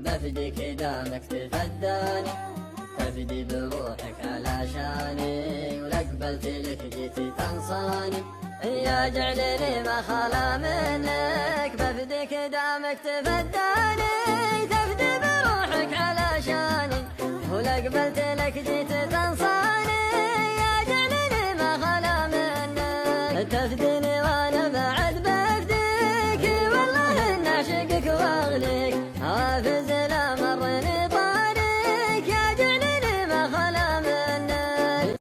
بفديك دامك تفداني، تفدي بروحك علشاني، ولا قبلت لك جيت تنصاني، يا جعلني ما خلا منك. بفديك دامك تفداني، تفدي بروحك علشاني، ولا قبلت لك جيت تنصاني، يا جعلني ما خلا منك. تفديني وانا بعد بفديك، والله ان اعشقك واغليك، حافظ لا مرني طاريك، يا جعلني ما خلا منك.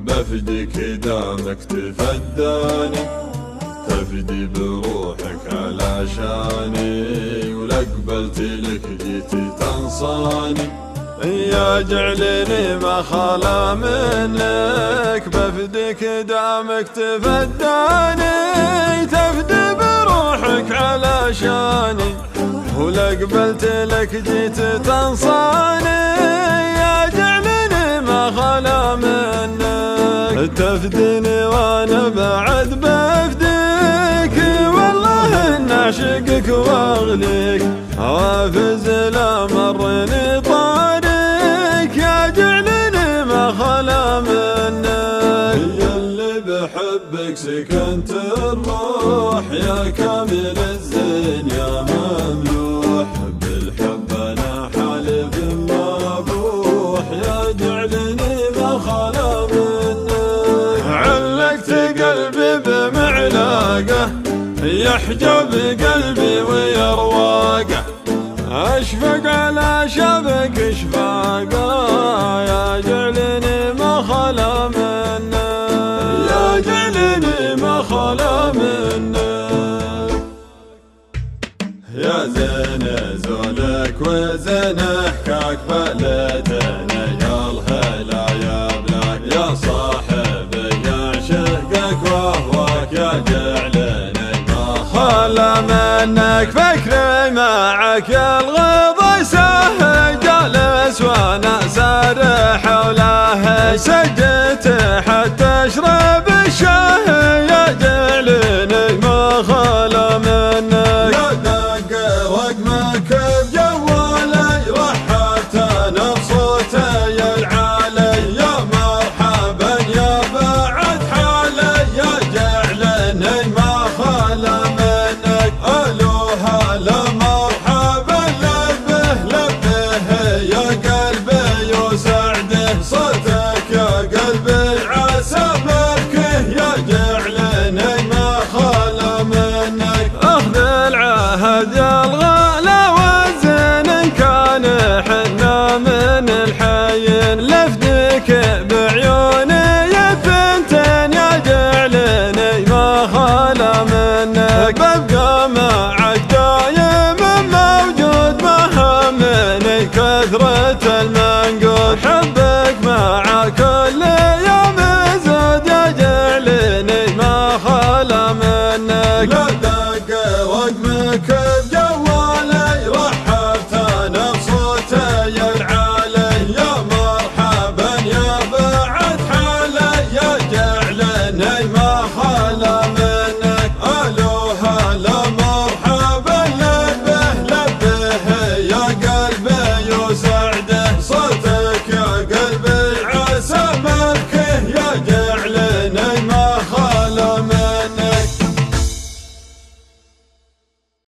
بفديك دامك تفداني، تفدي بروحك علشاني، ولا قبلت لك جيت تنصاني، يا جعلني ما خلا منك. بفديك دامك تفداني، تفدي بروحك علشاني، ولا قبلت لك جيت تنصاني، يا جعلني ما خلا منك. تفديني وانا بعد بفديك، والله ان اعشقك واغليك، حافظ لا مرني طاريك، يا جعلني ما خلا منك. يا اللي بحبك سكنت الروح، يا كامل الزين يا مملوح، بالحب انا حالف ما بوح، يا جعلني ما خلا منك. علقت قلبي بمعلاقه، يحجب قلبي ويرواقه، اشفق على شبك اشفاقه، يا جعلني ما خلا منك، يا جعلني ما خلا منك. يا زين زولك وزين حكاك بلدنا، يا الهلا يا بلاك، يا صاحبي يعشقك وهواك، يا جعلني ما خلا منك. فكري معك يا الغضا سهل، جالس وانا سارح حوله، سجدت حتى اشرب الشاي، يا جعلني ما خلا منك. يا دق رقمك بجوالي، رحبت انا بصوتي العالي، يا مرحبا يا بعد حالي، يا جعلني ما خلا منك. الو هلا مرحبا لبه لبه، يا قلبي وسعده صوتك، يا قلبي عسى بركه، يا جعلني ما خلا منك. اخذ العهد يا